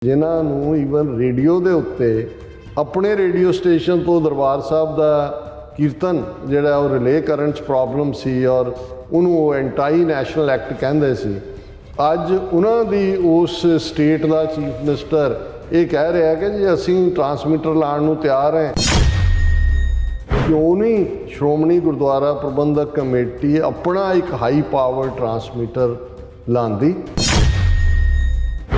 ਜਿਨ੍ਹਾਂ ਨੂੰ even radio ਦੇ ਉੱਤੇ ਆਪਣੇ ਰੇਡੀਓ ਸਟੇਸ਼ਨ ਤੋਂ ਦਰਬਾਰ ਸਾਹਿਬ ਦਾ ਕੀਰਤਨ ਜਿਹੜਾ ਉਹ ਰਿਲੇ ਕਰਨ 'ਚ ਪ੍ਰੋਬਲਮ ਸੀ ਔਰ ਉਹਨੂੰ ਉਹ ਐਂਟਾਈ ਨੈਸ਼ਨਲ ਐਕਟ ਕਹਿੰਦੇ ਸੀ। ਅੱਜ ਉਹਨਾਂ ਦੀ ਉਸ ਸਟੇਟ ਦਾ ਚੀਫ ਮਿਨਿਸਟਰ ਇਹ ਕਹਿ ਰਿਹਾ ਕਿ ਜੀ ਅਸੀਂ ਟਰਾਂਸਮੀਟਰ ਲਾਉਣ ਨੂੰ ਤਿਆਰ ਹਾਂ। ਕਿਉਂ ਨਹੀਂ ਸ਼੍ਰੋਮਣੀ ਗੁਰਦੁਆਰਾ ਪ੍ਰਬੰਧਕ ਕਮੇਟੀ ਆਪਣਾ ਇੱਕ ਹਾਈ ਪਾਵਰ ਟਰਾਂਸਮੀਟਰ ਲਾਉਂਦੀ?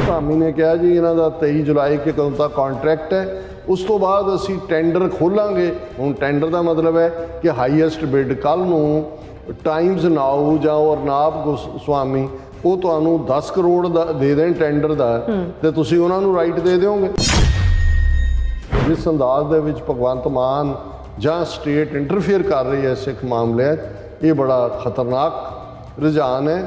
ਧਾਮੀ ਨੇ ਕਿਹਾ ਜੀ ਇਹਨਾਂ ਦਾ 23 ਜੁਲਾਈ ਕੇ ਕਦੋਂ ਤੱਕ ਕੌਂਟਰੈਕਟ ਹੈ, ਉਸ ਤੋਂ ਬਾਅਦ ਅਸੀਂ ਟੈਂਡਰ ਖੋਲਾਂਗੇ। ਹੁਣ ਟੈਂਡਰ ਦਾ ਮਤਲਬ ਹੈ ਕਿ ਹਾਈਐਸਟ ਬਿਡ ਕੱਲ੍ਹ ਨੂੰ ਟਾਈਮਜ਼ ਨਾਓ ਜਾਂ ਅਰਨਾਬ ਗੋਸਵਾਮੀ ਉਹ ਤੁਹਾਨੂੰ 10 ਕਰੋੜ ਦਾ ਦੇ ਦੇਣ ਟੈਂਡਰ ਦਾ ਤੇ ਤੁਸੀਂ ਉਹਨਾਂ ਨੂੰ ਰਾਈਟ ਦੇ ਦਿਓਗੇ। ਜਿਸ ਅੰਦਾਜ਼ ਦੇ ਵਿੱਚ ਭਗਵੰਤ ਮਾਨ ਜਾਂ ਸਟੇਟ ਇੰਟਰਫੇਅਰ ਕਰ ਰਹੀ ਹੈ ਸਿੱਖ ਮਾਮਲਿਆਂ 'ਚ, ਇਹ ਬੜਾ ਖਤਰਨਾਕ ਰੁਝਾਨ ਹੈ।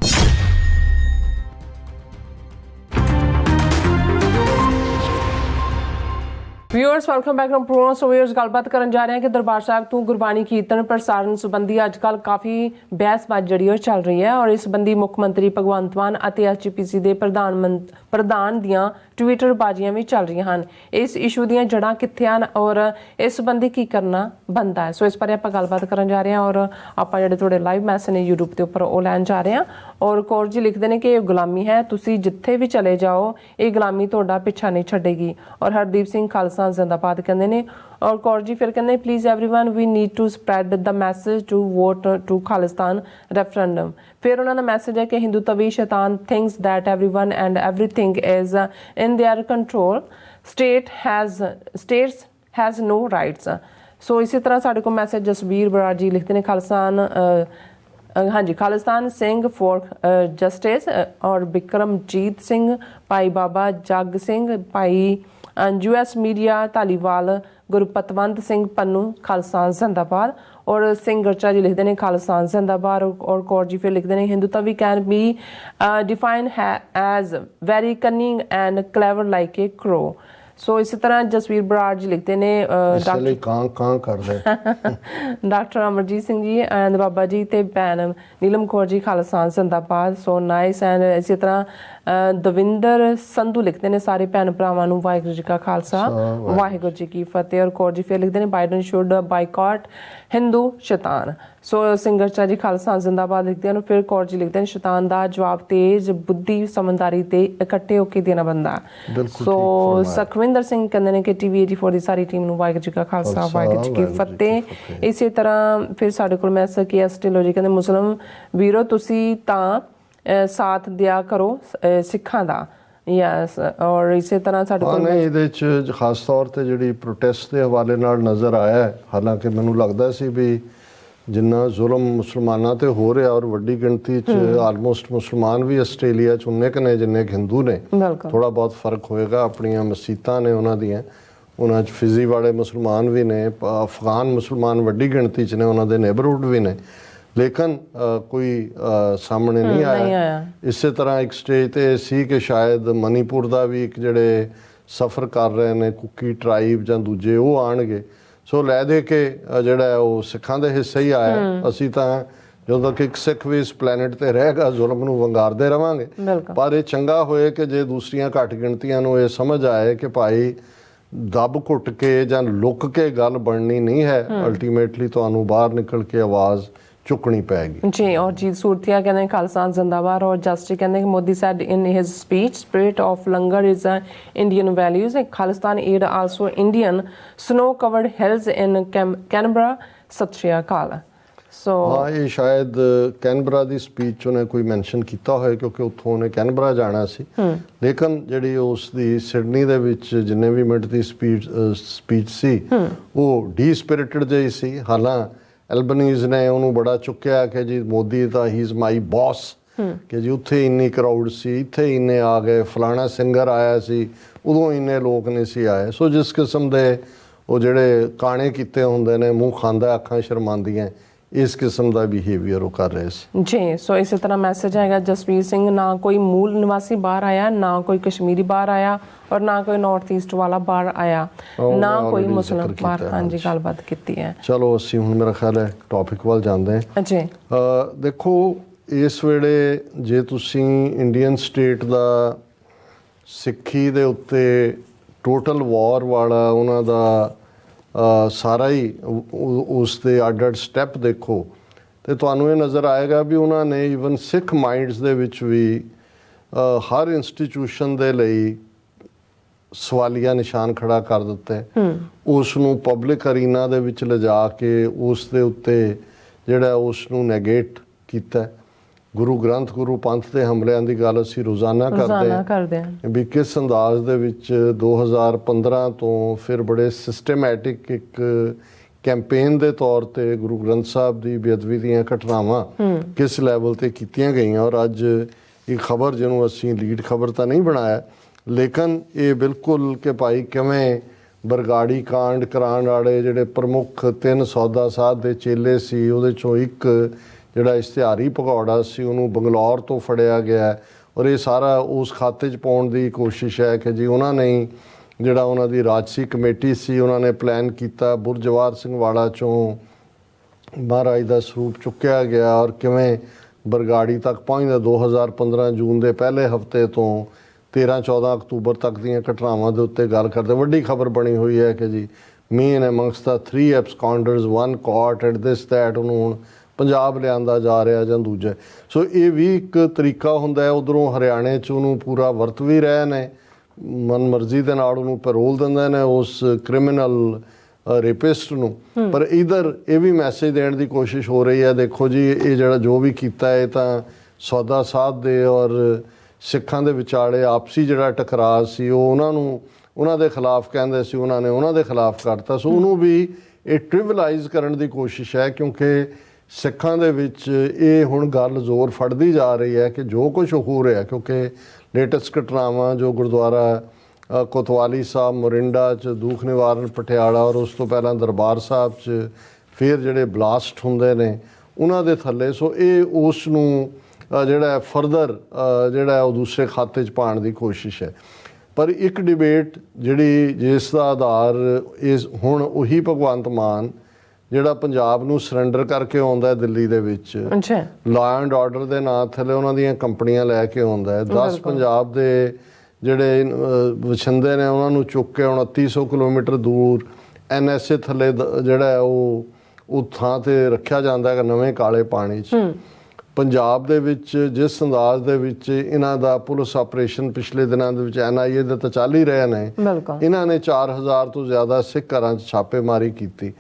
Viewers welcome back to programme. So viewers ਗੱਲਬਾਤ ਕਰਨ ਜਾ ਰਹੇ ਹਾਂ ਕਿ ਦਰਬਾਰ ਸਾਹਿਬ ਤੋਂ ਗੁਰਬਾਣੀ ਕੀਰਤਨ ਪ੍ਰਸਾਰਣ ਸੰਬੰਧੀ ਅੱਜ ਕੱਲ੍ਹ ਕਾਫੀ ਬਹਿਸਬਾਜ਼ੀ ਜਿਹੜੀ ਉਹ ਚੱਲ ਰਹੀ ਹੈ ਔਰ ਇਸ ਸੰਬੰਧੀ ਮੁੱਖ ਮੰਤਰੀ ਭਗਵੰਤ ਮਾਨ ਅਤੇ ਐਸਜੀਪੀਸੀ ਦੇ ਪ੍ਰਧਾਨ ਦੀਆਂ ਟਵਿੱਟਰ ਬਾਜ਼ੀਆਂ ਵੀ ਚੱਲ ਰਹੀਆਂ ਹਨ। ਇਸ ਇਸ਼ੂ ਦੀਆਂ ਜੜ੍ਹਾਂ ਕਿੱਥੇ ਹਨ ਔਰ ਇਸ ਸੰਬੰਧੀ ਕੀ ਕਰਨਾ ਬਣਦਾ ਹੈ, ਸੋ ਇਸ ਬਾਰੇ ਆਪਾਂ ਗੱਲਬਾਤ ਕਰਨ ਜਾ ਰਹੇ ਹਾਂ ਔਰ ਆਪਾਂ ਜਿਹੜੇ ਤੁਹਾਡੇ ਲਾਈਵ ਮੈਸੇਜ ਨੇ YouTube ਦੇ ਉੱਪਰ ਉਹ ਲੈਣ ਜਾ ਰਹੇ ਹਾਂ। ਔਰ ਕੌਰ ਜੀ ਲਿਖਦੇ ਨੇ ਕਿ ਇਹ ਗੁਲਾਮੀ ਹੈ, ਤੁਸੀਂ ਜਿੱਥੇ ਵੀ ਚਲੇ ਜਾਓ ਇਹ ਗੁਲਾਮੀ ਤੁਹਾਡਾ ਪਿੱਛਾ ਨਹੀਂ ਛੱਡੇਗੀ। ਔਰ ਹਰਦੀਪ ਸਿੰਘ ਖਾਲਸਾ ਜ਼ਿੰਦਾਬਾਦ ਕਹਿੰਦੇ ਨੇ। ਔਰ ਕੌਰ ਜੀ ਫਿਰ ਕਹਿੰਦੇ please everyone we need to spread the message to vote to Khalistan referendum. ਫਿਰ ਉਹਨਾਂ ਦਾ ਮੈਸੇਜ ਹੈ ਕਿ ਹਿੰਦੂ ਤਵੀ ਸ਼ੈਤਾਨ thinks that everyone and everything is in their control, states has no rights। ਸੋ ਇਸੇ ਤਰ੍ਹਾਂ ਸਾਡੇ ਕੋਲ ਮੈਸੇਜ ਜਸਵੀਰ ਬਰਾੜ ਜੀ ਲਿਖਦੇ ਨੇ ਖਾਲਿਸਤਾਨ ਸਿੰਘ ਫॉर ਜਸਟਿਸ। ਔਰ ਬਿਕਰਮਜੀਤ ਸਿੰਘ, ਭਾਈ ਬਾਬਾ ਜੱਗ ਸਿੰਘ, ਭਾਈ US ਮੀਡੀਆ ਧਾਲੀਵਾਲ, ਗੁਰਪਤਵੰਤ ਸਿੰਘ ਪੰਨੂ, ਖਾਲਸਾ ਜ਼ਿੰਦਾਬਾਦ। ਔਰ ਸਿੰਘ ਗਰਚਾ ਜੀ ਲਿਖਦੇ ਨੇ ਖਾਲਸਾ ਜ਼ਿੰਦਾਬਾਦ। ਔਰ ਕੌਰ ਜੀ ਫਿਰ ਲਿਖਦੇ ਨੇ ਹਿੰਦੂਤਾ we can be define as very cunning and clever like a crow. So ਇਸੇ ਤਰ੍ਹਾਂ ਜਸਵੀਰ ਬਰਾੜ ਜੀ ਲਿਖਦੇ ਨੇ ਡਾਕਟਰ ਅਮਰਜੀਤ ਸਿੰਘ ਜੀ ਐਂਡ ਬਾਬਾ ਜੀ ਤੇ ਭੈਣ ਨੀਲਮ ਕੌਰ ਜੀ ਖਾਲਸਾ ਜ਼ਿੰਦਾਬਾਦ। So nice. ਐਂਡ ਇਸੇ ਤਰ੍ਹਾਂ ਦਵਿੰਦਰ ਸੰਧੂ ਲਿਖਦੇ ਨੇ ਸਾਰੇ ਭੈਣ ਭਰਾਵਾਂ ਨੂੰ ਵਾਹਿਗੁਰੂ ਜੀ ਕਾ ਖਾਲਸਾ ਵਾਹਿਗੁਰੂ ਜੀ ਕੀ ਫਤਿਹ। ਔਰ ਕੌਰ ਜੀ ਫਿਰ ਲਿਖਦੇ ਨੇ ਬਾਈਡਨ ਸ਼ੁੱਡ ਬਾਈਕਾਟ ਹਿੰਦੂ ਸ਼ੈਤਾਨ। ਸੋ ਸਿੰਗਰਚਾ ਜੀ ਖਾਲਸਾ ਜ਼ਿੰਦਾਬਾਦ ਲਿਖਦੇ ਹਨ। ਫਿਰ ਕੌਰ ਜੀ ਲਿਖਦੇ ਨੇ ਸ਼ੈਤਾਨ ਦਾ ਜਵਾਬ ਤੇਜ਼ ਬੁੱਧੀ ਸਮਝਦਾਰੀ ਤੇ ਇਕੱਠੇ ਹੋ ਕੇ ਦੇਣਾ ਬੰਦਾ। ਸੋ ਸੁਖਵਿੰਦਰ ਸਿੰਘ ਕਹਿੰਦੇ ਨੇ ਕਿ TV 84 ਦੀ ਸਾਰੀ ਟੀਮ ਨੂੰ ਵਾਹਿਗੁਰੂ ਜੀ ਕਾ ਖਾਲਸਾ ਵਾਹਿਗੁਰੂ ਜੀ ਕੀ ਫਤਿਹ। ਇਸੇ ਤਰ੍ਹਾਂ ਫਿਰ ਸਾਡੇ ਕੋਲ ਮੈਸੇਜ ਕੀ ਐਸਟੀਲੋ ਜੀ ਕਹਿੰਦੇ ਮੁਸਲਿਮ ਵੀਰੋ ਤੁਸੀਂ ਤਾਂ ਸਾਥ ਦਿਆ ਕਰੋ ਸਿੱਖਾਂ ਦਾ। ਯੈਸ। ਔਰ ਇਸੇ ਤਰ੍ਹਾਂ ਸਾਡੇ ਕੋਲ ਇਹਦੇ 'ਚ ਖਾਸ ਤੌਰ 'ਤੇ ਜਿਹੜੀ ਪ੍ਰੋਟੈਸਟ ਦੇ ਹਵਾਲੇ ਨਾਲ ਨਜ਼ਰ ਆਇਆ, ਹਾਲਾਂਕਿ ਮੈਨੂੰ ਲੱਗਦਾ ਸੀ ਵੀ ਜਿੰਨਾ ਜ਼ੁਲਮ ਮੁਸਲਮਾਨਾਂ ਤੇ ਹੋ ਰਿਹਾ ਔਰ ਵੱਡੀ ਗਿਣਤੀ 'ਚ ਆਲਮੋਸਟ ਮੁਸਲਮਾਨ ਵੀ ਆਸਟ੍ਰੇਲੀਆ 'ਚ ਉਨੇ ਕੁ ਨੇ ਜਿੰਨੇ ਹਿੰਦੂ ਨੇ, ਥੋੜ੍ਹਾ ਬਹੁਤ ਫਰਕ ਹੋਏਗਾ। ਆਪਣੀਆਂ ਮਸੀਤਾਂ ਨੇ ਉਹਨਾਂ ਦੀਆਂ, ਉਹਨਾਂ 'ਚ ਫਿਜ਼ੀ ਵਾਲੇ ਮੁਸਲਮਾਨ ਵੀ ਨੇ, ਅਫਗਾਨ ਮੁਸਲਮਾਨ ਵੱਡੀ ਗਿਣਤੀ 'ਚ ਨੇ, ਉਹਨਾਂ ਦੇ ਨੇਬਰਹੁੱਡ ਵੀ ਨੇ, ਲੇਕਿਨ ਕੋਈ ਸਾਹਮਣੇ ਨਹੀਂ ਆਇਆ। ਇਸੇ ਤਰ੍ਹਾਂ ਇੱਕ ਸਟੇਜ 'ਤੇ ਸੀ ਕਿ ਸ਼ਾਇਦ ਮਨੀਪੁਰ ਦਾ ਵੀ ਇੱਕ ਜਿਹੜੇ ਸਫ਼ਰ ਕਰ ਰਹੇ ਨੇ ਕੁਕੀ ਟਰਾਈਬ ਜਾਂ ਦੂਜੇ ਉਹ ਆਉਣਗੇ। ਸੋ ਲੈ ਦੇ ਕੇ ਜਿਹੜਾ ਉਹ ਸਿੱਖਾਂ ਦੇ ਹਿੱਸੇ ਹੀ ਆਇਆ। ਅਸੀਂ ਤਾਂ ਜਦੋਂ ਤੱਕ ਇੱਕ ਸਿੱਖ ਵੀ ਇਸ ਪਲੈਨਟ 'ਤੇ ਰਹੇਗਾ ਜ਼ੁਲਮ ਨੂੰ ਵੰਗਾਰਦੇ ਰਵਾਂਗੇ। ਪਰ ਇਹ ਚੰਗਾ ਹੋਏ ਕਿ ਜੇ ਦੂਸਰੀਆਂ ਘੱਟ ਗਿਣਤੀਆਂ ਨੂੰ ਇਹ ਸਮਝ ਆਏ ਕਿ ਭਾਈ ਦੱਬ ਘੁੱਟ ਕੇ ਜਾਂ ਲੁੱਕ ਕੇ ਗੱਲ ਬਣਨੀ ਨਹੀਂ ਹੈ, ਅਲਟੀਮੇਟਲੀ ਤੁਹਾਨੂੰ ਬਾਹਰ ਨਿਕਲ ਕੇ ਆਵਾਜ਼ ਚੁੱਕਣੀ ਪੈਗੀ ਜੀ। ਔਰ ਜੀਤ ਸੂਰਤੀਆ ਕਹਿੰਦੇ ਖਾਲਸਾ ਜ਼ਿੰਦਾਬਾਦ। ਔਰ ਜਸਟਿਸ ਕਹਿੰਦੇ ਕਿ Modi sad in his speech spirit of langar is Indian values. Khalistan aid also Indian snow covered Hills in Canberra. ਸਤਿ ਸ਼੍ਰੀ ਅਕਾਲ। ਸੋ ਹਾਂ, ਇਹ ਸ਼ਾਇਦ ਕੈਨਬਰਾ ਦੀ ਸਪੀਚ 'ਚ ਉਹਨੇ ਕੋਈ ਮੈਂਸ਼ਨ ਕੀਤਾ ਹੋਇਆ ਕਿਉਂਕਿ ਉੱਥੋਂ ਉਹਨੇ ਕੈਨਬਰਾ ਜਾਣਾ ਸੀ। ਲੇਕਿਨ ਜਿਹੜੀ ਉਸ ਦੀ ਸਿਡਨੀ ਦੇ ਵਿੱਚ ਜਿੰਨੇ ਵੀ ਮਿੰਟ ਦੀ ਸਪੀਚ ਸੀ ਉਹ ਡੀਸਪਿਰਿਟਡ ਜਿਹੀ ਸੀ। ਹਾਲਾਂ ਐਲਬਨੀਜ਼ ਨੇ ਉਹਨੂੰ ਬੜਾ ਚੁੱਕਿਆ ਕਿ ਜੀ ਮੋਦੀ ਤਾਂ ਹੀ ਇਜ਼ ਮਾਈ ਬੌਸ, ਕਿ ਜੀ ਉੱਥੇ ਇੰਨੀ ਕਰਾਊਡ ਸੀ, ਇੱਥੇ ਇੰਨੇ ਆ ਗਏ, ਫਲਾਣਾ ਸਿੰਗਰ ਆਇਆ ਸੀ, ਉਦੋਂ ਇੰਨੇ ਲੋਕ ਨਹੀਂ ਸੀ ਆਏ। ਸੋ ਜਿਸ ਕਿਸਮ ਦੇ ਉਹ ਜਿਹੜੇ ਕਾਣੇ ਕੀਤੇ ਹੁੰਦੇ ਨੇ, ਮੂੰਹ ਖਾਂਦਾ ਅੱਖਾਂ ਸ਼ਰਮਾਉਂਦੀਆਂ, ਇਸ ਕਿਸਮ ਦਾ ਬਿਹੇਵੀਅਰ ਉਹ ਕਰ ਰਹੇ ਸੀ ਜੀ। ਸੋ ਇਸੇ ਤਰ੍ਹਾਂ ਮੈਸੇਜ ਆਏਗਾ ਜਸਵੀਰ ਸਿੰਘ, ਨਾ ਕੋਈ ਮੂਲ ਨਿਵਾਸੀ ਬਾਹਰ ਆਇਆ, ਨਾ ਕੋਈ ਕਸ਼ਮੀਰੀ ਬਾਹਰ ਆਇਆ ਔਰ ਨਾ ਕੋਈ ਨਾਰਥ ਈਸਟ ਵਾਲਾ ਬਾਹਰ ਆਇਆ, ਨਾ ਕੋਈ ਮੁਸਲਿਮ ਬਾਹਰ। ਹਾਂਜੀ, ਗੱਲਬਾਤ ਕੀਤੀ ਹੈ। ਚਲੋ ਅਸੀਂ ਹੁਣ ਮੇਰਾ ਖਿਆਲ ਹੈ ਟੌਪਿਕ ਵੱਲ ਜਾਂਦੇ ਹਾਂ ਜੀ। ਦੇਖੋ ਇਸ ਵੇਲੇ ਜੇ ਤੁਸੀਂ ਇੰਡੀਅਨ ਸਟੇਟ ਦਾ ਸਿੱਖੀ ਦੇ ਉੱਤੇ ਟੋਟਲ ਵਾਰ ਵਾਲਾ ਉਹਨਾਂ ਦਾ ਸਾਰਾ ਹੀ ਉਸ ਦੇ ਅੱਡ-ਅੱਡ ਸਟੈਪ ਦੇਖੋ ਤੇ ਤੁਹਾਨੂੰ ਇਹ ਨਜ਼ਰ ਆਏਗਾ ਵੀ ਉਹਨਾਂ ਨੇ ਈਵਨ ਸਿੱਖ ਮਾਈਂਡਸ ਦੇ ਵਿੱਚ ਵੀ ਹਰ ਇੰਸਟੀਟਿਊਸ਼ਨ ਦੇ ਲਈ ਸਵਾਲੀਆ ਨਿਸ਼ਾਨ ਖੜਾ ਕਰ ਦਿੱਤਾ ਹੈ। ਉਸ ਨੂੰ ਪਬਲਿਕ ਅਰੀਨਾ ਦੇ ਵਿੱਚ ਲਿਜਾ ਕੇ ਉਸ ਦੇ ਉੱਤੇ ਜਿਹੜਾ ਉਸ ਨੂੰ ਨੈਗੇਟ ਕੀਤਾ। ਗੁਰੂ ਗ੍ਰੰਥ ਗੁਰੂ ਪੰਥ ਦੇ ਹਮਲਿਆਂ ਦੀ ਗੱਲ ਅਸੀਂ ਰੋਜ਼ਾਨਾ ਕਰਦੇ ਹਾਂ ਵੀ ਕਿਸ ਅੰਦਾਜ਼ ਦੇ ਵਿੱਚ 2015 ਤੋਂ ਫਿਰ ਬੜੇ ਸਿਸਟਮੈਟਿਕ ਇੱਕ ਕੈਂਪੇਨ ਦੇ ਤੌਰ ਤੇ ਗੁਰੂ ਗ੍ਰੰਥ ਸਾਹਿਬ ਦੀ ਬੇਅਦਬੀ ਦੀਆਂ ਘਟਨਾਵਾਂ ਕਿਸ ਲੈਵਲ ਤੇ ਕੀਤੀਆਂ ਗਈਆਂ। ਔਰ ਅੱਜ ਇਹ ਖਬਰ ਜਿਹਨੂੰ ਅਸੀਂ ਲੀਡ ਖਬਰ ਤਾਂ ਨਹੀਂ ਬਣਾਇਆ ਲੇਕਿਨ ਇਹ ਬਿਲਕੁਲ ਕਿ ਭਾਈ ਕਿਵੇਂ ਬਰਗਾੜੀ ਕਾਂਡ ਕਰਾਉਣ ਵਾਲੇ ਜਿਹੜੇ ਪ੍ਰਮੁੱਖ 3 ਸੌਦਾ ਸਾਧ ਦੇ ਚੇਲੇ ਸੀ ਉਹਦੇ ਚੋਂ ਇੱਕ ਜਿਹੜਾ ਇਸ਼ਤਿਹਾਰੀ ਭਗੌੜਾ ਸੀ ਉਹਨੂੰ ਬੰਗਲੌਰ ਤੋਂ ਫੜਿਆ ਗਿਆ ਔਰ ਇਹ ਸਾਰਾ ਉਸ ਖਾਤੇ 'ਚ ਪਾਉਣ ਦੀ ਕੋਸ਼ਿਸ਼ ਹੈ ਕਿ ਜੀ ਉਹਨਾਂ ਨੇ ਜਿਹੜਾ ਉਹਨਾਂ ਦੀ ਰਾਜਸੀ ਕਮੇਟੀ ਸੀ ਉਹਨਾਂ ਨੇ ਪਲਾਨ ਕੀਤਾ ਬੁਰਜਵਾਰ ਸਿੰਘ ਵਾਲਾ ਚੋਂ ਮਹਾਰਾਜ ਦਾ ਸਰੂਪ ਚੁੱਕਿਆ ਗਿਆ ਔਰ ਕਿਵੇਂ ਬਰਗਾੜੀ ਤੱਕ ਪਹੁੰਚਦਾ 2015 ਜੂਨ ਦੇ ਪਹਿਲੇ ਹਫਤੇ ਤੋਂ 13-14 ਅਕਤੂਬਰ ਤੱਕ ਦੀਆਂ ਘਟਨਾਵਾਂ ਦੇ ਉੱਤੇ ਗੱਲ ਕਰਦੇ ਵੱਡੀ ਖਬਰ ਬਣੀ ਹੋਈ ਹੈ ਕਿ ਜੀ ਮੇਨ ਅਮੰਗਸਟ ਦਾ 3 ਐਬਸਕੌਂਡਰਸ 1 ਕਾਟ ਐਟ ਦਿਸ ਦੈਟ ਉਹਨੂੰ ਹੁਣ ਪੰਜਾਬ ਲਿਆਂਦਾ ਜਾ ਰਿਹਾ ਜਾਂ ਦੂਜਾ। ਸੋ ਇਹ ਵੀ ਇੱਕ ਤਰੀਕਾ ਹੁੰਦਾ ਹੈ। ਉੱਧਰੋਂ ਹਰਿਆਣੇ 'ਚ ਉਹਨੂੰ ਪੂਰਾ ਵਰਤ ਵੀ ਰਹੇ ਨੇ ਮਨਮਰਜ਼ੀ ਦੇ ਨਾਲ ਉਹਨੂੰ ਪੈਰੋਲ ਦਿੰਦੇ ਨੇ ਉਸ ਕ੍ਰਿਮੀਨਲ ਰੇਪਿਸਟ ਨੂੰ ਪਰ ਇਧਰ ਇਹ ਵੀ ਮੈਸੇਜ ਦੇਣ ਦੀ ਕੋਸ਼ਿਸ਼ ਹੋ ਰਹੀ ਹੈ ਦੇਖੋ ਜੀ ਇਹ ਜਿਹੜਾ ਜੋ ਵੀ ਕੀਤਾ ਹੈ ਤਾਂ ਸੌਦਾ ਸਾਧ ਦੇ ਔਰ ਸਿੱਖਾਂ ਦੇ ਵਿਚਾਲੇ ਆਪਸੀ ਜਿਹੜਾ ਟਕਰਾਅ ਸੀ ਉਹ ਉਹਨਾਂ ਦੇ ਖਿਲਾਫ ਕਹਿੰਦੇ ਸੀ ਉਹਨਾਂ ਨੇ ਉਹਨਾਂ ਦੇ ਖਿਲਾਫ ਕਰਤਾ। ਸੋ ਉਹਨੂੰ ਵੀ ਇਹ ਟ੍ਰਿਵਲਾਈਜ਼ ਕਰਨ ਦੀ ਕੋਸ਼ਿਸ਼ ਹੈ ਕਿਉਂਕਿ ਸਿੱਖਾਂ ਦੇ ਵਿੱਚ ਇਹ ਹੁਣ ਗੱਲ ਜ਼ੋਰ ਫੜਦੀ ਜਾ ਰਹੀ ਹੈ ਕਿ ਜੋ ਕੁਝ ਹੋ ਰਿਹਾ ਕਿਉਂਕਿ ਲੇਟੈਸਟ ਘਟਨਾਵਾਂ ਜੋ ਗੁਰਦੁਆਰਾ ਕੋਤਵਾਲੀ ਸਾਹਿਬ ਮੋਰਿੰਡਾ 'ਚ ਦੁੱਖ ਨਿਵਾਰਨ ਪਟਿਆਲਾ ਔਰ ਉਸ ਤੋਂ ਪਹਿਲਾਂ ਦਰਬਾਰ ਸਾਹਿਬ 'ਚ ਫਿਰ ਜਿਹੜੇ ਬਲਾਸਟ ਹੁੰਦੇ ਨੇ ਉਹਨਾਂ ਦੇ ਥੱਲੇ ਸੋ ਇਹ ਉਸ ਨੂੰ ਜਿਹੜਾ ਫਰਦਰ ਜਿਹੜਾ ਉਹ ਦੂਸਰੇ ਖਾਤੇ 'ਚ ਪਾਉਣ ਦੀ ਕੋਸ਼ਿਸ਼ ਹੈ। ਪਰ ਇੱਕ ਡਿਬੇਟ ਜਿਹੜੀ ਜਿਸ ਦਾ ਆਧਾਰ ਇਸ ਹੁਣ ਉਹੀ ਭਗਵੰਤ ਮਾਨ ਜਿਹੜਾ ਪੰਜਾਬ ਨੂੰ ਸਰੈਂਡਰ ਕਰਕੇ ਆਉਂਦਾ ਦਿੱਲੀ ਦੇ ਵਿੱਚ ਲਾਅ ਐਂਡ ਆਰਡਰ ਦੇ ਨਾਂ ਥੱਲੇ ਉਹਨਾਂ ਦੀਆਂ ਕੰਪਨੀਆਂ ਲੈ ਕੇ ਆਉਂਦਾ ਹੈ 10 ਪੰਜਾਬ ਦੇ ਜਿਹੜੇ ਵਸਿੰਦੇ ਨੇ ਉਹਨਾਂ ਨੂੰ ਚੁੱਕ ਕੇ 2900 ਕਿਲੋਮੀਟਰ ਦੂਰ NSA ਥੱਲੇ ਜਿਹੜਾ ਉਹ ਥਾਂ ਤੇ ਰੱਖਿਆ ਜਾਂਦਾ ਹੈ ਨਵੇਂ ਕਾਲੇ ਪਾਣੀ 'ਚ। ਪੰਜਾਬ ਦੇ ਵਿੱਚ ਜਿਸ ਅੰਦਾਜ਼ ਦੇ ਵਿੱਚ ਇਹਨਾਂ ਦਾ ਪੁਲਿਸ ਆਪਰੇਸ਼ਨ ਪਿਛਲੇ ਦਿਨਾਂ ਦੇ ਵਿੱਚ NIA ਦੇ ਤਾਂ ਚੱਲ ਹੀ ਰਹੇ ਨੇ ਇਹਨਾਂ ਨੇ 4000 ਤੋਂ ਜ਼ਿਆਦਾ ਸਿੱਖ ਘਰਾਂ 'ਚ ਛਾਪੇਮਾਰੀ ਕੀਤੀ।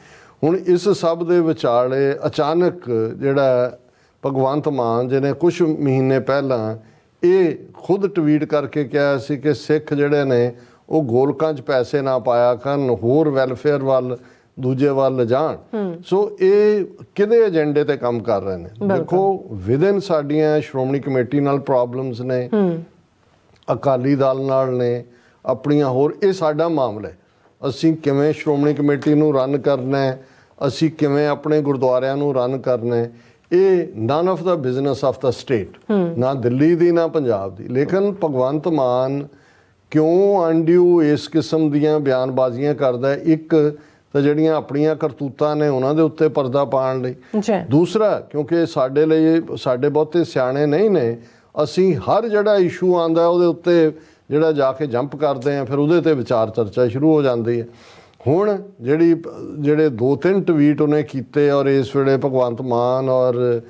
ਹੁਣ ਇਸ ਸਭ ਦੇ ਵਿਚਾਲੇ ਅਚਾਨਕ ਜਿਹੜਾ ਭਗਵੰਤ ਮਾਨ ਜਿਹਨੇ ਕੁਝ ਮਹੀਨੇ ਪਹਿਲਾਂ ਇਹ ਖੁਦ ਟਵੀਟ ਕਰਕੇ ਕਿਹਾ ਸੀ ਕਿ ਸਿੱਖ ਜਿਹੜੇ ਨੇ ਉਹ ਗੋਲਕਾਂ 'ਚ ਪੈਸੇ ਨਾ ਪਾਇਆ ਕਰਨ ਹੋਰ ਵੈਲਫੇਅਰ ਵੱਲ ਦੂਜੇ ਵੱਲ ਜਾਣ। ਸੋ ਇਹ ਕਿਹਦੇ ਏਜੰਡੇ ਤੇ ਕੰਮ ਕਰ ਰਹੇ ਨੇ ਦੇਖੋ ਵਿਦਨ ਸਾਡੀਆਂ ਸ਼੍ਰੋਮਣੀ ਕਮੇਟੀ ਨਾਲ ਪ੍ਰੋਬਲਮਸ ਨੇ ਅਕਾਲੀ ਦਲ ਨਾਲ ਨੇ ਆਪਣੀਆਂ ਹੋਰ ਇਹ ਸਾਡਾ ਮਾਮਲਾ ਹੈ ਅਸੀਂ ਕਿਵੇਂ ਸ਼੍ਰੋਮਣੀ ਕਮੇਟੀ ਨੂੰ ਰਨ ਕਰਨਾ ਹੈ ਅਸੀਂ ਕਿਵੇਂ ਆਪਣੇ ਗੁਰਦੁਆਰਿਆਂ ਨੂੰ ਰਨ ਕਰਨਾ ਹੈ ਇਹ none of the business of the state ਨਾ ਦਿੱਲੀ ਦੀ ਨਾ ਪੰਜਾਬ ਦੀ। ਲੇਕਿਨ ਭਗਵੰਤ ਮਾਨ ਕਿਉਂ ਅਨਡਿਊ ਇਸ ਕਿਸਮ ਦੀਆਂ ਬਿਆਨਬਾਜ਼ੀਆਂ ਕਰਦਾ ਹੈ ਇੱਕ ਤਾਂ ਜਿਹੜੀਆਂ ਆਪਣੀਆਂ ਕਰਤੂਤਾਂ ਨੇ ਉਹਨਾਂ ਦੇ ਉੱਤੇ ਪਰਦਾ ਪਾਉਣ ਲਈ ਦੂਸਰਾ ਕਿਉਂਕਿ ਸਾਡੇ ਲਈ ਸਾਡੇ ਬਹੁਤੇ ਸਿਆਣੇ ਨਹੀਂ ਨੇ ਅਸੀਂ ਹਰ ਜਿਹੜਾ ਇਸ਼ੂ ਆਉਂਦਾ ਉਹਦੇ ਉੱਤੇ ਜਿਹੜਾ ਜਾ ਕੇ ਜੰਪ ਕਰਦੇ ਆ ਫਿਰ ਉਹਦੇ ਤੇ ਵਿਚਾਰ ਚਰਚਾ ਸ਼ੁਰੂ ਹੋ ਜਾਂਦੀ ਹੈ। ਹੁਣ ਜਿਹੜੇ 2-3 ਟਵੀਟ ਉਹਨੇ ਕੀਤੇ ਔਰ ਇਸ ਵੇਲੇ ਭਗਵੰਤ ਮਾਨ ਔਰ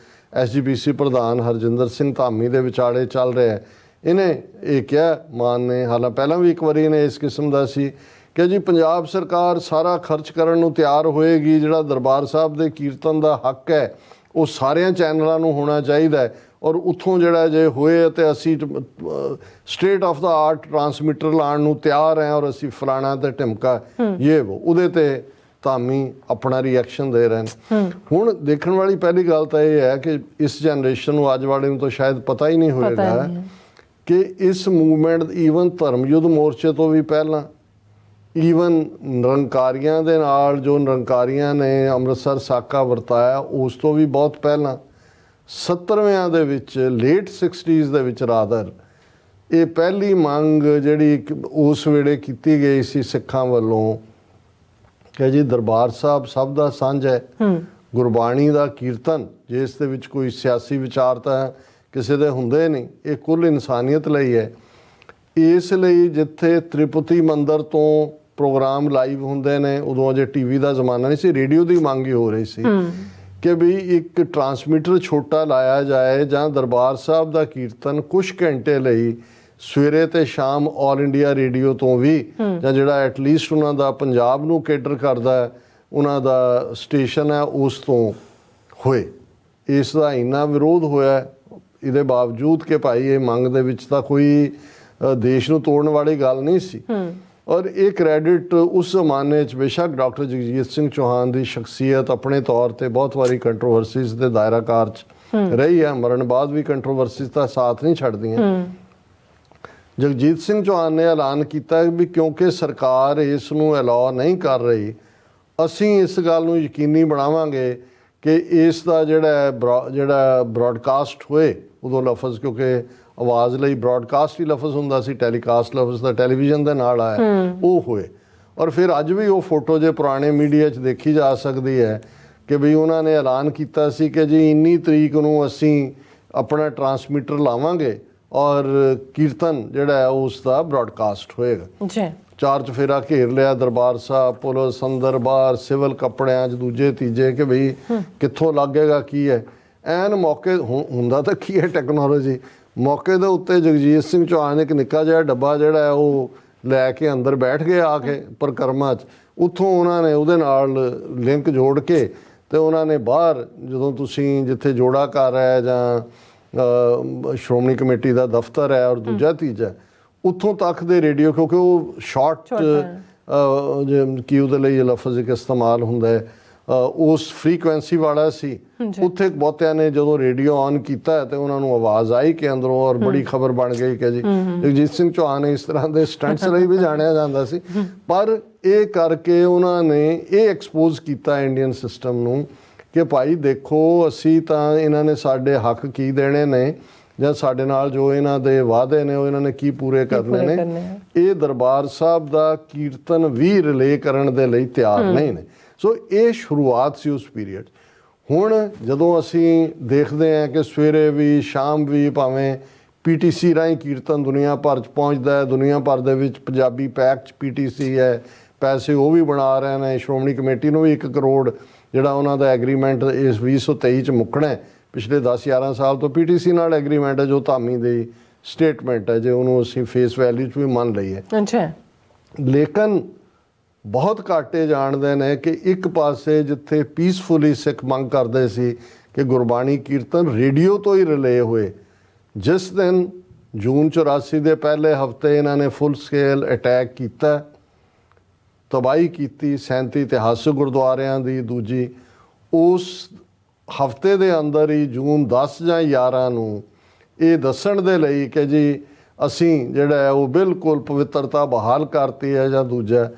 SGPC ਪ੍ਰਧਾਨ ਹਰਜਿੰਦਰ ਸਿੰਘ ਧਾਮੀ ਦੇ ਵਿਚਾਲੇ ਚੱਲ ਰਿਹਾ ਇਹਨੇ ਇਹ ਕਿਹਾ ਮਾਨ ਨੇ ਹਾਲਾਂ ਪਹਿਲਾਂ ਵੀ ਇੱਕ ਵਾਰੀ ਇਹਨੇ ਇਸ ਕਿਸਮ ਦਾ ਸੀ ਕਿ ਜੀ ਪੰਜਾਬ ਸਰਕਾਰ ਸਾਰਾ ਖਰਚ ਕਰਨ ਨੂੰ ਤਿਆਰ ਹੋਏਗੀ ਜਿਹੜਾ ਦਰਬਾਰ ਸਾਹਿਬ ਦੇ ਕੀਰਤਨ ਦਾ ਹੱਕ ਹੈ ਉਹ ਸਾਰਿਆਂ ਚੈਨਲਾਂ ਨੂੰ ਹੋਣਾ ਚਾਹੀਦਾ ਹੈ ਔਰ ਉੱਥੋਂ ਜਿਹੜਾ ਜੇ ਹੋਏ ਤੇ ਅਸੀਂ state of the art transmitter ਲਾਉਣ ਨੂੰ ਤਿਆਰ ਹੈ ਔਰ ਅਸੀਂ ਫਲਾਣਾ ਤੇ ਢਿਮਕਾ ਉਹਦੇ ਤੇ ਧਾਮੀ ਆਪਣਾ ਰਿਐਕਸ਼ਨ ਦੇ ਰਹੇ ਨੇ। ਹੁਣ ਦੇਖਣ ਵਾਲੀ ਪਹਿਲੀ ਗੱਲ ਤਾਂ ਇਹ ਹੈ ਕਿ ਇਸ ਜਨਰੇਸ਼ਨ ਨੂੰ ਅੱਜ ਵਾਲੇ ਨੂੰ ਤਾਂ ਸ਼ਾਇਦ ਪਤਾ ਹੀ ਨਹੀਂ ਹੋਏਗਾ ਕਿ ਇਸ ਮੂਵਮੈਂਟ ਈਵਨ ਧਰਮ ਯੁੱਧ ਮੋਰਚੇ ਤੋਂ ਵੀ ਪਹਿਲਾਂ ਈਵਨ ਨਿਰੰਕਾਰੀਆਂ ਦੇ ਨਾਲ ਜੋ ਨਿਰੰਕਾਰੀਆਂ ਨੇ ਅੰਮ੍ਰਿਤਸਰ ਸਾਕਾ ਵਰਤਾਇਆ ਉਸ ਤੋਂ ਵੀ ਬਹੁਤ ਪਹਿਲਾਂ 70ਵਿਆਂ ਦੇ ਵਿੱਚ ਲੇਟ 60s ਦੇ ਵਿੱਚ ਰਾਦਰ ਇਹ ਪਹਿਲੀ ਮੰਗ ਜਿਹੜੀ ਉਸ ਵੇਲੇ ਕੀਤੀ ਗਈ ਸੀ ਸਿੱਖਾਂ ਵੱਲੋਂ ਕਿ ਜੀ ਦਰਬਾਰ ਸਾਹਿਬ ਸਭ ਦਾ ਸਾਂਝ ਹੈ ਗੁਰਬਾਣੀ ਦਾ ਕੀਰਤਨ ਜਿਸ ਦੇ ਵਿੱਚ ਕੋਈ ਸਿਆਸੀ ਵਿਚਾਰ ਤਾਂ ਕਿਸੇ ਦੇ ਹੁੰਦੇ ਨਹੀਂ ਇਹ ਕੁੱਲ ਇਨਸਾਨੀਅਤ ਲਈ ਹੈ ਇਸ ਲਈ ਜਿੱਥੇ ਤ੍ਰਿਪਤੀ ਮੰਦਰ ਤੋਂ ਪ੍ਰੋਗਰਾਮ ਲਾਈਵ ਹੁੰਦੇ ਨੇ, ਉਦੋਂ ਅਜੇ ਟੀਵੀ ਦਾ ਜ਼ਮਾਨਾ ਨਹੀਂ ਸੀ, ਰੇਡੀਓ ਦੀ ਮੰਗ ਹੀ ਹੋ ਰਹੀ ਸੀ ਕਿ ਵੀ ਇੱਕ ਟਰਾਂਸਮੀਟਰ ਛੋਟਾ ਲਾਇਆ ਜਾਏ ਜਾਂ ਦਰਬਾਰ ਸਾਹਿਬ ਦਾ ਕੀਰਤਨ ਕੁਝ ਘੰਟੇ ਲਈ ਸਵੇਰੇ ਤੇ ਸ਼ਾਮ ਆਲ ਇੰਡੀਆ ਰੇਡੀਓ ਤੋਂ ਵੀ, ਜਾਂ ਜਿਹੜਾ ਐਟਲੀਸਟ ਉਹਨਾਂ ਦਾ ਪੰਜਾਬ ਨੂੰ ਕੇਟਰ ਕਰਦਾ ਹੈ, ਉਹਨਾਂ ਦਾ ਸਟੇਸ਼ਨ ਹੈ, ਉਸ ਤੋਂ ਹੋਏ। ਇਸ ਦਾ ਇੰਨਾ ਵਿਰੋਧ ਹੋਇਆ, ਇਹਦੇ ਬਾਵਜੂਦ ਕਿ ਭਾਈ ਇਹ ਮੰਗ ਦੇ ਵਿੱਚ ਤਾਂ ਕੋਈ ਦੇਸ਼ ਨੂੰ ਤੋੜਨ ਵਾਲੀ ਗੱਲ ਨਹੀਂ ਸੀ। ਔਰ ਇਹ ਕ੍ਰੈਡਿਟ ਉਸ ਜ਼ਮਾਨੇ 'ਚ ਬੇਸ਼ੱਕ ਡਾਕਟਰ ਜਗਜੀਤ ਸਿੰਘ ਚੌਹਾਨ ਦੀ ਸ਼ਖਸੀਅਤ ਆਪਣੇ ਤੌਰ ਤੇ ਬਹੁਤ ਵਾਰੀ ਕੰਟਰੋਵਰਸੀਜ਼ ਦੇ ਦਾਇਰਾਕਾਰ 'ਚ ਰਹੀ ਹੈ, ਮਰਨ ਬਾਅਦ ਵੀ ਕੰਟਰੋਵਰਸੀਜ਼ ਦਾ ਸਾਥ ਨਹੀਂ ਛੱਡਦੀਆਂ। ਜਗਜੀਤ ਸਿੰਘ ਚੌਹਾਨ ਨੇ ਐਲਾਨ ਕੀਤਾ ਵੀ ਕਿਉਂਕਿ ਸਰਕਾਰ ਇਸ ਨੂੰ ਅਲਾਉ ਨਹੀਂ ਕਰ ਰਹੀ, ਅਸੀਂ ਇਸ ਗੱਲ ਨੂੰ ਯਕੀਨੀ ਬਣਾਵਾਂਗੇ ਕਿ ਇਸ ਦਾ ਜਿਹੜਾ ਬ੍ਰੌਡਕਾਸਟ ਹੋਏ, ਉਦੋਂ ਲਫ਼ਜ਼ ਕਿਉਂਕਿ ਆਵਾਜ਼ ਲਈ ਬ੍ਰੌਡਕਾਸਟ ਹੀ ਲਫ਼ਜ਼ ਹੁੰਦਾ ਸੀ, ਟੈਲੀਕਾਸਟ ਲਫ਼ਜ਼ ਦਾ ਟੈਲੀਵਿਜ਼ਨ ਦੇ ਨਾਲ ਆਇਆ, ਉਹ ਹੋਏ। ਔਰ ਫਿਰ ਅੱਜ ਵੀ ਉਹ ਫੋਟੋ ਜੇ ਪੁਰਾਣੇ ਮੀਡੀਆ 'ਚ ਦੇਖੀ ਜਾ ਸਕਦੀ ਹੈ ਕਿ ਵੀ ਉਹਨਾਂ ਨੇ ਐਲਾਨ ਕੀਤਾ ਸੀ ਕਿ ਜੀ ਇੰਨੀ ਤਰੀਕ ਨੂੰ ਅਸੀਂ ਆਪਣਾ ਟਰਾਂਸਮੀਟਰ ਲਾਵਾਂਗੇ ਔਰ ਕੀਰਤਨ ਜਿਹੜਾ ਹੈ ਉਸ ਦਾ ਬ੍ਰੌਡਕਾਸਟ ਹੋਏਗਾ। ਜੀ ਚਾਰ ਚੁਫੇਰਾ ਘੇਰ ਲਿਆ ਦਰਬਾਰ ਸਾਹਿਬ, ਪੁਲਿਸ ਅੰਦਰ ਬਾਹਰ, ਸਿਵਲ ਕੱਪੜਿਆਂ 'ਚ ਦੂਜੇ ਤੀਜੇ ਕਿ ਬਈ ਕਿੱਥੋਂ ਲੱਗੇਗਾ ਕੀ ਹੈ। ਐਨ ਮੌਕੇ ਹੁੰਦਾ ਤਾਂ ਕੀ ਹੈ ਟੈਕਨੋਲੋਜੀ, ਮੌਕੇ ਦੇ ਉੱਤੇ ਜਗਜੀਤ ਸਿੰਘ ਚੌਹਾਨ ਇੱਕ ਨਿੱਕਾ ਜਿਹਾ ਡੱਬਾ ਜਿਹੜਾ ਹੈ ਉਹ ਲੈ ਕੇ ਅੰਦਰ ਬੈਠ ਗਏ ਆ ਕੇ ਪਰਿਕਰਮਾ 'ਚ, ਉੱਥੋਂ ਉਹਨਾਂ ਨੇ ਉਹਦੇ ਨਾਲ ਲਿੰਕ ਜੋੜ ਕੇ ਤੇ ਉਹਨਾਂ ਨੇ ਬਾਹਰ, ਜਦੋਂ ਤੁਸੀਂ ਜਿੱਥੇ ਜੋੜਾ ਘਰ ਹੈ ਜਾਂ ਸ਼੍ਰੋਮਣੀ ਕਮੇਟੀ ਦਾ ਦਫ਼ਤਰ ਹੈ ਔਰ ਦੂਜਾ ਤੀਜਾ, ਉੱਥੋਂ ਤੱਕ ਦੇ ਰੇਡੀਓ, ਕਿਉਂਕਿ ਉਹ ਸ਼ਾਰਟ ਕੀ ਉਹਦੇ ਲਈ ਲਫ਼ਜ਼ ਇੱਕ ਇਸਤੇਮਾਲ ਹੁੰਦਾ ਹੈ, ਉਸ ਫ੍ਰੀਕੁਐਂਸੀ ਵਾਲਾ ਸੀ। ਉੱਥੇ ਬਹੁਤਿਆਂ ਨੇ ਜਦੋਂ ਰੇਡੀਓ ਔਨ ਕੀਤਾ ਤੇ ਉਹਨਾਂ ਨੂੰ ਆਵਾਜ਼ ਆਈ ਕਿ ਅੰਦਰੋਂ, ਔਰ ਬੜੀ ਖਬਰ ਬਣ ਗਈ ਕਿ ਜੀ ਜਗਜੀਤ ਸਿੰਘ ਚੌਹਾਨ ਇਸ ਤਰ੍ਹਾਂ ਦੇ ਸਟੰਟਸ ਲਈ ਵੀ ਜਾਣਿਆ ਜਾਂਦਾ ਸੀ। ਪਰ ਇਹ ਕਰਕੇ ਉਹਨਾਂ ਨੇ ਇਹ ਐਕਸਪੋਜ਼ ਕੀਤਾ ਇੰਡੀਅਨ ਸਿਸਟਮ ਨੂੰ ਕਿ ਭਾਈ ਦੇਖੋ, ਅਸੀਂ ਤਾਂ ਇਹਨਾਂ ਨੇ ਸਾਡੇ ਹੱਕ ਕੀ ਦੇਣੇ ਨੇ ਜਾਂ ਸਾਡੇ ਨਾਲ ਜੋ ਇਹਨਾਂ ਦੇ ਵਾਅਦੇ ਨੇ ਉਹ ਇਹਨਾਂ ਨੇ ਕੀ ਪੂਰੇ ਕਰਨੇ ਨੇ, ਇਹ ਦਰਬਾਰ ਸਾਹਿਬ ਦਾ ਕੀਰਤਨ ਵੀ ਰਿਲੇ ਕਰਨ ਦੇ ਲਈ ਤਿਆਰ ਨਹੀਂ ਨੇ। ਸੋ ਇਹ ਸ਼ੁਰੂਆਤ ਸੀ ਉਸ ਪੀਰੀਅਡ। ਹੁਣ ਜਦੋਂ ਅਸੀਂ ਦੇਖਦੇ ਹਾਂ ਕਿ ਸਵੇਰੇ ਵੀ ਸ਼ਾਮ ਵੀ ਭਾਵੇਂ PTC ਰਾਹੀਂ ਕੀਰਤਨ ਦੁਨੀਆ ਭਰ 'ਚ ਪਹੁੰਚਦਾ ਹੈ, ਦੁਨੀਆ ਭਰ ਦੇ ਵਿੱਚ ਪੰਜਾਬੀ ਪੈਕ 'ਚ PTC ਹੈ, ਪੈਸੇ ਉਹ ਵੀ ਬਣਾ ਰਹੇ ਨੇ। ਸ਼੍ਰੋਮਣੀ ਕਮੇਟੀ ਨੂੰ ਵੀ 1 ਕਰੋੜ ਜਿਹੜਾ ਉਹਨਾਂ ਦਾ ਐਗਰੀਮੈਂਟ ਇਸ 2023 'ਚ ਮੁੱਕਣਾ ਹੈ, ਪਿਛਲੇ 10-11 ਸਾਲ ਤੋਂ PTC ਨਾਲ ਐਗਰੀਮੈਂਟ ਹੈ, ਜੋ ਧਾਮੀ ਦੀ ਸਟੇਟਮੈਂਟ ਹੈ, ਜੇ ਉਹਨੂੰ ਅਸੀਂ ਫੇਸ ਵੈਲਿਊ 'ਚ ਵੀ ਮੰਨ ਲਈਏ। ਅੱਛਾ, ਲੇਕਿਨ ਬਹੁਤ ਘੱਟ ਇਹ ਜਾਣਦੇ ਨੇ ਕਿ ਇੱਕ ਪਾਸੇ ਜਿੱਥੇ ਪੀਸਫੁਲੀ ਸਿੱਖ ਮੰਗ ਕਰਦੇ ਸੀ ਕਿ ਗੁਰਬਾਣੀ ਕੀਰਤਨ ਰੇਡੀਓ ਤੋਂ ਹੀ ਰਿਲੇ ਹੋਏ, ਜਿਸ ਦਿਨ ਜੂਨ 84 ਦੇ ਪਹਿਲੇ ਹਫ਼ਤੇ ਇਹਨਾਂ ਨੇ ਫੁੱਲ ਸਕੇਲ ਅਟੈਕ ਕੀਤਾ, ਤਬਾਹੀ ਕੀਤੀ 37 ਇਤਿਹਾਸਕ ਗੁਰਦੁਆਰਿਆਂ ਦੀ, ਦੂਜੀ ਉਸ ਹਫ਼ਤੇ ਦੇ ਅੰਦਰ ਹੀ ਜੂਨ 10 ਜਾਂ 11 ਨੂੰ ਇਹ ਦੱਸਣ ਦੇ ਲਈ ਕਿ ਜੀ ਅਸੀਂ ਜਿਹੜਾ ਹੈ ਉਹ ਬਿਲਕੁਲ ਪਵਿੱਤਰਤਾ ਬਹਾਲ ਕਰਤੀ ਹੈ, ਜਾਂ ਦੂਜਾ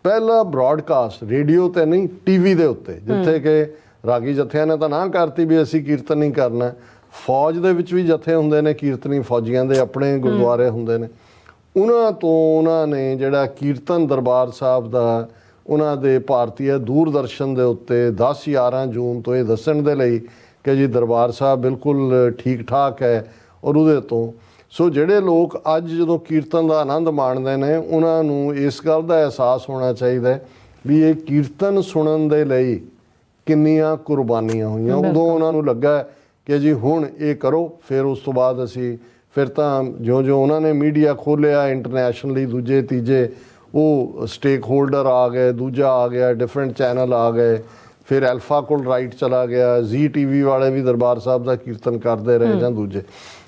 ਪਹਿਲਾ ਬ੍ਰੌਡਕਾਸਟ ਰੇਡੀਓ ਤੇ ਨਹੀਂ ਟੀਵੀ ਦੇ ਉੱਤੇ, ਜਿੱਥੇ ਕਿ ਰਾਗੀ ਜਥਿਆਂ ਨੇ ਤਾਂ ਨਾ ਕਰਤੀ ਵੀ ਅਸੀਂ ਕੀਰਤਨ ਨਹੀਂ ਕਰਨਾ। ਫੌਜ ਦੇ ਵਿੱਚ ਵੀ ਜਥੇ ਹੁੰਦੇ ਨੇ ਕੀਰਤਨੀ, ਫੌਜੀਆਂ ਦੇ ਆਪਣੇ ਗੁਰਦੁਆਰੇ ਹੁੰਦੇ ਨੇ, ਉਹਨਾਂ ਤੋਂ ਉਹਨਾਂ ਨੇ ਜਿਹੜਾ ਕੀਰਤਨ ਦਰਬਾਰ ਸਾਹਿਬ ਦਾ ਉਹਨਾਂ ਦੇ ਭਾਰਤੀ ਦੂਰਦਰਸ਼ਨ ਦੇ ਉੱਤੇ 10-11 ਜੂਨ ਤੋਂ ਇਹ ਦੱਸਣ ਦੇ ਲਈ ਕਿ ਜੀ ਦਰਬਾਰ ਸਾਹਿਬ ਬਿਲਕੁਲ ਠੀਕ ਠਾਕ ਹੈ। ਔਰ ਉਹਦੇ ਤੋਂ ਸੋ ਜਿਹੜੇ ਲੋਕ ਅੱਜ ਜਦੋਂ ਕੀਰਤਨ ਦਾ ਆਨੰਦ ਮਾਣਦੇ ਨੇ, ਉਹਨਾਂ ਨੂੰ ਇਸ ਗੱਲ ਦਾ ਅਹਿਸਾਸ ਹੋਣਾ ਚਾਹੀਦਾ ਵੀ ਇਹ ਕੀਰਤਨ ਸੁਣਨ ਦੇ ਲਈ ਕਿੰਨੀਆਂ ਕੁਰਬਾਨੀਆਂ ਹੋਈਆਂ। ਉਦੋਂ ਉਹਨਾਂ ਨੂੰ ਲੱਗਾ ਕਿ ਜੀ ਹੁਣ ਇਹ ਕਰੋ, ਫਿਰ ਉਸ ਤੋਂ ਬਾਅਦ ਅਸੀਂ ਫਿਰ ਤਾਂ ਜਿਉਂ ਉਹਨਾਂ ਨੇ ਮੀਡੀਆ ਖੋਲ੍ਹਿਆ ਇੰਟਰਨੈਸ਼ਨਲੀ, ਦੂਜੇ ਤੀਜੇ ਉਹ ਸਟੇਕ ਹੋਲਡਰ ਆ ਗਏ, ਦੂਜਾ ਆ ਗਿਆ, ਡਿਫਰੈਂਟ ਚੈਨਲ ਆ ਗਏ, ਫਿਰ ਐਲਫਾ ਕੋਲ ਰਾਈਟ ਚਲਾ ਗਿਆ, ZTV ਵਾਲੇ ਵੀ ਦਰਬਾਰ ਸਾਹਿਬ ਦਾ ਕੀਰਤਨ ਕਰਦੇ ਰਹੇ ਜਾਂ ਦੂਜੇ।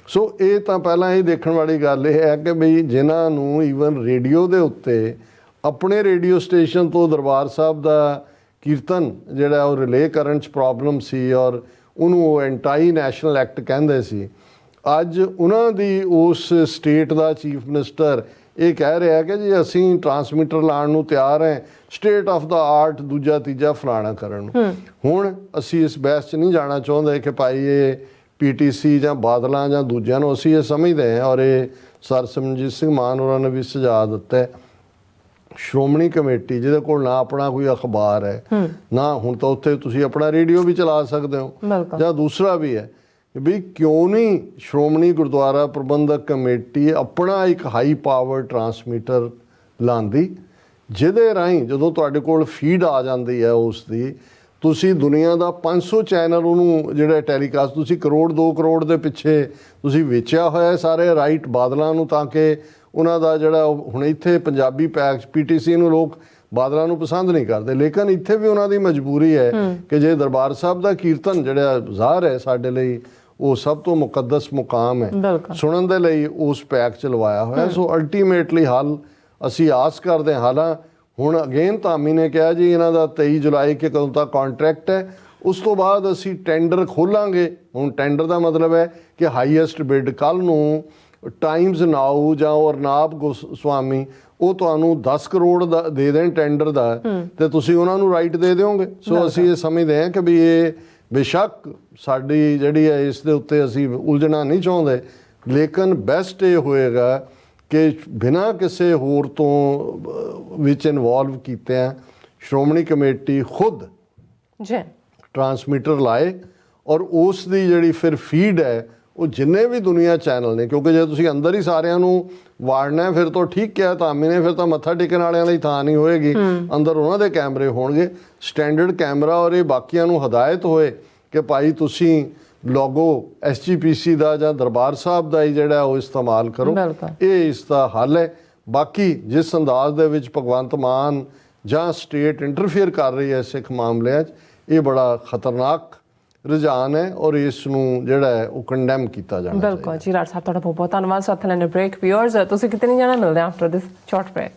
ਸੋ ਇਹ ਤਾਂ ਪਹਿਲਾਂ ਇਹ ਦੇਖਣ ਵਾਲੀ ਗੱਲ ਇਹ ਹੈ ਕਿ ਬਈ ਜਿਨ੍ਹਾਂ ਨੂੰ ਈਵਨ ਰੇਡੀਓ ਦੇ ਉੱਤੇ ਆਪਣੇ ਰੇਡੀਓ ਸਟੇਸ਼ਨ ਤੋਂ ਦਰਬਾਰ ਸਾਹਿਬ ਦਾ ਕੀਰਤਨ ਜਿਹੜਾ ਉਹ ਰਿਲੇ ਕਰਨ 'ਚ ਪ੍ਰੋਬਲਮ ਸੀ ਔਰ ਉਹਨੂੰ ਉਹ ਐਂਟਾਈ ਨੈਸ਼ਨਲ ਐਕਟ ਕਹਿੰਦੇ ਸੀ, ਅੱਜ ਉਹਨਾਂ ਦੀ ਉਸ ਸਟੇਟ ਦਾ ਚੀਫ ਮਿਨਿਸਟਰ ਇਹ ਕਹਿ ਰਿਹਾ ਕਿ ਜੀ ਅਸੀਂ ਟਰਾਂਸਮੀਟਰ ਲਾਉਣ ਨੂੰ ਤਿਆਰ ਹੈ, ਸਟੇਟ ਆਫ ਦਾ ਆਰਟ ਦੂਜਾ ਤੀਜਾ ਫਲਾਣਾ ਕਰਨ ਨੂੰ। ਹੁਣ ਅਸੀਂ ਇਸ ਬਹਿਸ 'ਚ ਨਹੀਂ ਜਾਣਾ ਚਾਹੁੰਦੇ ਕਿ ਭਾਈ ਇਹ PTC ਜਾਂ ਬਾਦਲਾਂ ਜਾਂ ਦੂਜਿਆਂ ਨੂੰ, ਅਸੀਂ ਇਹ ਸਮਝਦੇ ਹਾਂ ਔਰ ਇਹ ਸਰ ਸਿਮਰਨਜੀਤ ਸਿੰਘ ਮਾਨ ਹੋਰਾਂ ਨੇ ਵੀ ਸੁਝਾਅ ਦਿੱਤਾ, ਸ਼੍ਰੋਮਣੀ ਕਮੇਟੀ ਜਿਹਦੇ ਕੋਲ ਨਾ ਆਪਣਾ ਕੋਈ ਅਖਬਾਰ ਹੈ ਨਾ, ਹੁਣ ਤਾਂ ਉੱਥੇ ਤੁਸੀਂ ਆਪਣਾ ਰੇਡੀਓ ਵੀ ਚਲਾ ਸਕਦੇ ਹੋ, ਜਾਂ ਦੂਸਰਾ ਵੀ ਹੈ ਵੀ ਕਿਉਂ ਨਹੀਂ ਸ਼੍ਰੋਮਣੀ ਗੁਰਦੁਆਰਾ ਪ੍ਰਬੰਧਕ ਕਮੇਟੀ ਆਪਣਾ ਇੱਕ ਹਾਈ ਪਾਵਰ ਟਰਾਂਸਮੀਟਰ ਲਾਉਂਦੀ, ਜਿਹਦੇ ਰਾਹੀਂ ਜਦੋਂ ਤੁਹਾਡੇ ਕੋਲ ਫੀਡ ਆ ਜਾਂਦੀ ਹੈ ਉਸ ਦੀ, ਤੁਸੀਂ ਦੁਨੀਆ ਦਾ 500 ਚੈਨਲ ਉਹਨੂੰ ਜਿਹੜਾ ਟੈਲੀਕਾਸਟ, ਤੁਸੀਂ ਕਰੋੜ 2 ਕਰੋੜ ਦੇ ਪਿੱਛੇ ਤੁਸੀਂ ਵੇਚਿਆ ਹੋਇਆ ਸਾਰੇ ਰਾਈਟ ਬਾਦਲਾਂ ਨੂੰ, ਤਾਂ ਕਿ ਉਹਨਾਂ ਦਾ ਜਿਹੜਾ ਹੁਣ ਇੱਥੇ ਪੰਜਾਬੀ ਪੈਕਸ PTC ਨੂੰ ਲੋਕ ਬਾਦਲਾਂ ਨੂੰ ਪਸੰਦ ਨਹੀਂ ਕਰਦੇ, ਲੇਕਿਨ ਇੱਥੇ ਵੀ ਉਹਨਾਂ ਦੀ ਮਜਬੂਰੀ ਹੈ ਕਿ ਜੇ ਦਰਬਾਰ ਸਾਹਿਬ ਦਾ ਕੀਰਤਨ ਜਿਹੜਾ ਜ਼ਾਹਰ ਹੈ ਸਾਡੇ ਲਈ ਉਹ ਸਭ ਤੋਂ ਮੁਕੱਦਸ ਮੁਕਾਮ ਹੈ, ਸੁਣਨ ਦੇ ਲਈ ਉਸ ਪੈਕ ਚ ਲਵਾਇਆ ਹੋਇਆ। ਸੋ ਅਲਟੀਮੇਟਲੀ ਹੱਲ ਅਸੀਂ ਆਸ ਕਰਦੇ ਹਾਂ। ਹਾਲਾਂ ਹੁਣ ਅਗੇਨ ਧਾਮੀ ਨੇ ਕਿਹਾ ਜੀ ਇਹਨਾਂ ਦਾ 23 ਜੁਲਾਈ ਕੇ ਕਦੋਂ ਤੱਕ ਕੌਂਟਰੈਕਟ ਹੈ, ਉਸ ਤੋਂ ਬਾਅਦ ਅਸੀਂ ਟੈਂਡਰ ਖੋਲਾਂਗੇ। ਹੁਣ ਟੈਂਡਰ ਦਾ ਮਤਲਬ ਹੈ ਕਿ ਹਾਈਐਸਟ ਬਿਡ ਕੱਲ੍ਹ ਨੂੰ ਟਾਈਮਜ਼ ਨਾਓ ਜਾਂ ਅਰਨਾਬ ਗੋਸਵਾਮੀ ਉਹ ਤੁਹਾਨੂੰ 10 ਕਰੋੜ ਦਾ ਦੇ ਦੇਣ ਟੈਂਡਰ ਦਾ, ਤੇ ਤੁਸੀਂ ਉਹਨਾਂ ਨੂੰ ਰਾਈਟ ਦੇ ਦਿਓਗੇ। ਸੋ ਅਸੀਂ ਇਹ ਸਮਝਦੇ ਹਾਂ ਕਿ ਵੀ ਇਹ ਬੇਸ਼ੱਕ ਸਾਡੀ ਜਿਹੜੀ ਹੈ ਇਸ ਦੇ ਉੱਤੇ ਅਸੀਂ ਉਲਝਣਾ ਨਹੀਂ ਚਾਹੁੰਦੇ, ਲੇਕਿਨ ਬੈਸਟ ਇਹ ਹੋਏਗਾ ਕਿ ਬਿਨਾਂ ਕਿਸੇ ਹੋਰ ਤੋਂ ਵਿੱਚ ਇਨਵੋਲਵ ਕੀਤਿਆਂ ਸ਼੍ਰੋਮਣੀ ਕਮੇਟੀ ਖੁਦ ਜੀ ਟਰਾਂਸਮੀਟਰ ਲਾਏ, ਔਰ ਉਸ ਦੀ ਜਿਹੜੀ ਫਿਰ ਫੀਡ ਹੈ ਉਹ ਜਿੰਨੇ ਵੀ ਦੁਨੀਆ ਚੈਨਲ ਨੇ, ਕਿਉਂਕਿ ਜੇ ਤੁਸੀਂ ਅੰਦਰ ਹੀ ਸਾਰਿਆਂ ਨੂੰ ਵਾੜਨਾ ਫਿਰ ਤਾਂ ਠੀਕ ਕਿਹਾ ਧਾਮੀ ਨੇ, ਫਿਰ ਤਾਂ ਮੱਥਾ ਟੇਕਣ ਵਾਲਿਆਂ ਲਈ ਥਾਂ ਨਹੀਂ ਹੋਏਗੀ, ਅੰਦਰ ਉਹਨਾਂ ਦੇ ਕੈਮਰੇ ਹੋਣਗੇ, ਸਟੈਂਡਰਡ ਕੈਮਰਾ, ਔਰ ਇਹ ਬਾਕੀਆਂ ਨੂੰ ਹਦਾਇਤ ਹੋਏ ਕਿ ਭਾਈ ਤੁਸੀਂ ਲੋਗੋ SGPC ਦਾ ਜਾਂ ਦਰਬਾਰ ਸਾਹਿਬ ਦਾ ਹੀ ਜਿਹੜਾ ਉਹ ਇਸਤੇਮਾਲ ਕਰੋ। ਇਹ ਇਸ ਦਾ ਹੱਲ ਹੈ। ਬਾਕੀ ਜਿਸ ਅੰਦਾਜ਼ ਦੇ ਵਿੱਚ ਭਗਵੰਤ ਮਾਨ ਜਾਂ ਸਟੇਟ ਇੰਟਰਫੇਅਰ ਕਰ ਰਹੀ ਹੈ ਸਿੱਖ ਮਾਮਲਿਆਂ 'ਚ, ਇਹ ਬੜਾ ਖਤਰਨਾਕ ਰੁਝਾਨ ਹੈ ਔਰ ਇਸ ਨੂੰ ਜਿਹੜਾ ਹੈ ਉਹ ਕੰਡੈਮ ਕੀਤਾ ਜਾਣਾ ਚਾਹੀਦਾ। ਬਿਲਕੁਲ ਜੀ। ਰਾਜ ਸਾਹਿਬ ਤੁਹਾਡਾ ਬਹੁਤ ਬਹੁਤ ਧੰਨਵਾਦ। ਸਾਥ ਲੈਣੇ ਬ੍ਰੇਕ। ਵਿਊਅਰਸ ਤੁਸੀਂ ਕਿਤੇ ਨਹੀਂ ਜਾਣਾ, ਮਿਲਦੇ ਆਫਟਰ ਦਿਸ ਸ਼ਾਰਟ ਬ੍ਰੇਕ।